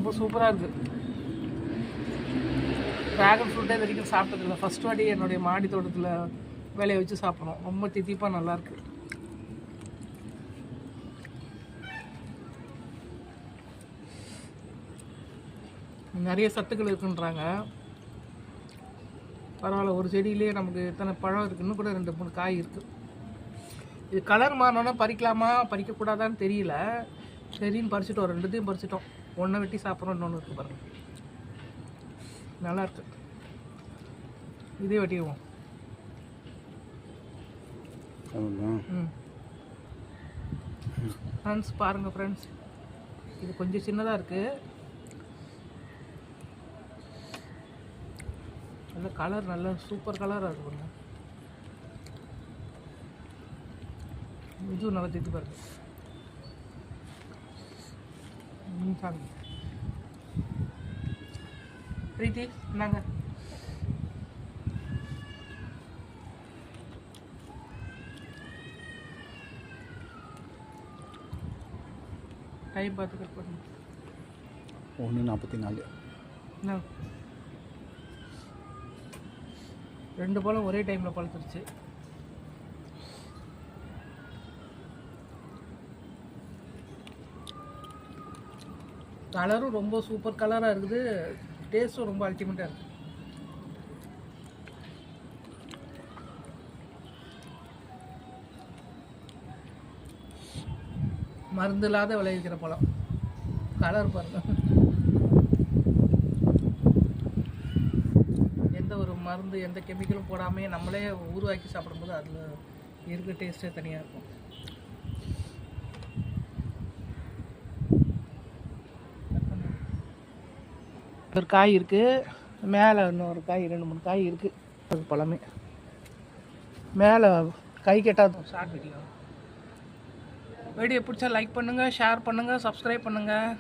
ரொம்ப சூப்பராக இருக்குது. ட்ராகன் ஃப்ரூட்டே வரைக்கும் சாப்பிட்டதில்லை. ஃபஸ்ட் வாட்டி என்னுடைய மாடி தோட்டத்தில் விளைய வச்சு சாப்பிட்றோம். ரொம்ப தித்திப்பாக நல்லாயிருக்கு. நிறைய சத்துக்கள் இருக்குன்றாங்க. பரவாயில்ல, ஒரு செடியிலே நமக்கு இத்தனை பழம் இருக்குது. இன்னும் கூட 2-3 காய் இருக்குது. இது கலர் மாறினோன்னா பறிக்கலாமா பறிக்கக்கூடாதான்னு தெரியல. சரின்னு பறிச்சிட்டோம். 2த்தையும் பறிச்சிட்டோம். ஒன்றை வெட்டி சாப்பிட்றோம், இன்னொன்று இருக்குது பாருங்கள். நல்லாயிருக்கு. இதே வெட்டிடுவோம். ஃப்ரெண்ட்ஸ் பாருங்கள் ஃப்ரெண்ட்ஸ், இது கொஞ்சம் சின்னதாக இருக்குது. நல்ல கலர், நல்ல சூப்பர் கலராக இருக்குங்க. இதுவும் நல்லா திட்டு பாருங்க. சாங்க பிரீத்தி என்னங்க டைம் பார்த்து கட் பண்ணுங்க. 1:44. என்ன 2 பழம் ஒரே டைமில் பழுத்துருச்சு. கலரும் ரொம்ப சூப்பர் கலராக இருக்குது. டேஸ்ட்டும் ரொம்ப அல்டிமேட்டாக இருக்குது. மருந்து இல்லாத விளைவிக்கிற பழம். கலர் பாருங்க, எந்த ஒரு மருந்து எந்த கெமிக்கலும் போடாமல் நம்மளே உருவாக்கி சாப்பிடும்போது அதில் இருக்க டேஸ்ட்டே தனியாக இருக்கும். ஒரு காய் இருக்குது மேலே, இன்னொரு காய் 2-3 காய் இருக்குது. அது பழமே மேலே கை கெட்டாது. ஷார்ட் வீடியோ பிடிச்சா லைக் பண்ணுங்கள், ஷேர் பண்ணுங்கள், சப்ஸ்கிரைப் பண்ணுங்கள்.